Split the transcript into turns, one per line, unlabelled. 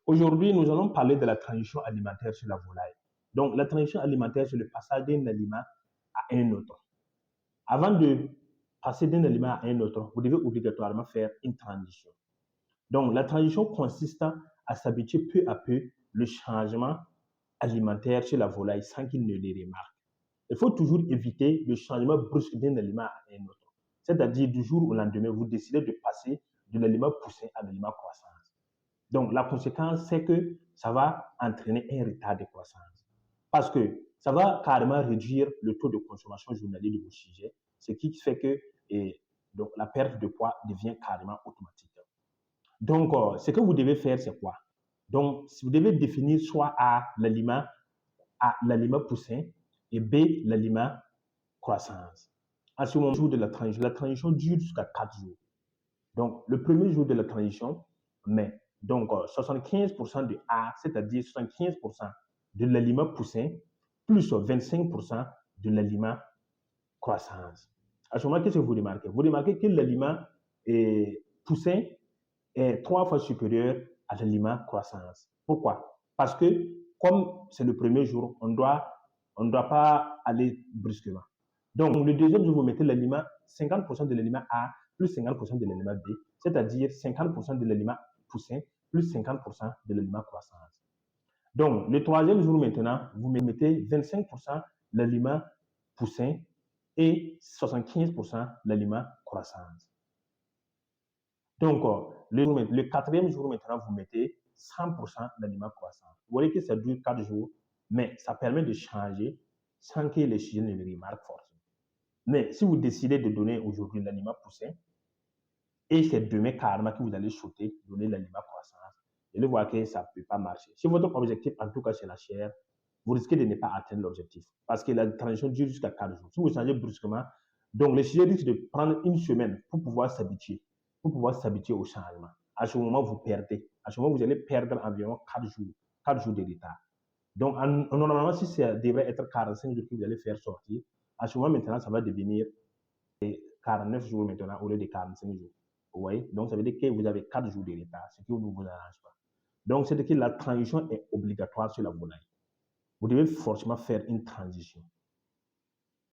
Aujourd'hui, nous allons parler de la transition alimentaire sur la volaille. Donc, la transition alimentaire, c'est le passage d'un aliment à un autre. Avant de passer d'un aliment à un autre, vous devez obligatoirement faire une transition. Donc, la transition consiste à s'habituer peu à peu le changement alimentaire chez la volaille sans qu'il ne les remarque. Il faut toujours éviter le changement brusque d'un aliment à un autre. C'est-à-dire, du jour au lendemain, vous décidez de passer de l'aliment poussé à l'aliment croissance. Donc, la conséquence, c'est que ça va entraîner un retard de croissance. Parce que ça va carrément réduire le taux de consommation journalier de vos sujets, ce qui fait que donc, la perte de poids devient carrément automatique. Donc, ce que vous devez faire, c'est quoi? Donc, vous devez définir soit A, l'aliment poussin, et B, l'aliment croissance. À ce moment, jour de la transition dure jusqu'à 4 jours. Donc, le premier jour de la transition, mais donc 75% de A, c'est-à-dire 75% de l'aliment poussin, plus 25% de l'aliment croissance. À ce moment, qu'est-ce que vous remarquez? Vous remarquez que l'aliment poussin est 3 fois supérieur à l'aliment croissance. Pourquoi? Parce que comme c'est le premier jour, on ne doit pas aller brusquement. Donc, le deuxième jour, vous mettez l'aliment, 50% de l'aliment A plus 50% de l'aliment B, c'est-à-dire 50% de l'aliment poussin plus 50% de l'aliment croissance. Donc, le troisième jour maintenant, vous mettez 25% l'aliment poussin et 75% l'aliment croissance. Donc, le quatrième jour maintenant, vous mettez 100% l'aliment croissance. Vous voyez que ça dure 4 jours, mais ça permet de changer sans que les sujets ne le remarquent forcément. Mais si vous décidez de donner aujourd'hui l'aliment poussin, et c'est demain carrément que vous allez sauter, donner l'aliment croissance, vous allez voir que ça ne peut pas marcher. Si votre objectif, en tout cas, c'est la chair, vous risquez de ne pas atteindre l'objectif. Parce que la transition dure jusqu'à 4 jours. Si vous changez brusquement, donc les sujets risquent de prendre une semaine pour pouvoir s'habituer au changement. À ce moment, vous perdez. À ce moment, vous allez perdre environ 4 jours de retard. Donc, normalement, si ça devrait être 45 jours que vous allez faire sortir, à ce moment, maintenant, ça va devenir 49 jours maintenant au lieu de 45 jours. Vous voyez? Donc, ça veut dire que vous avez 4 jours de retard, ce qui ne vous arrange pas. Donc, c'est que la transition est obligatoire sur la volaille. Vous devez forcément faire une transition.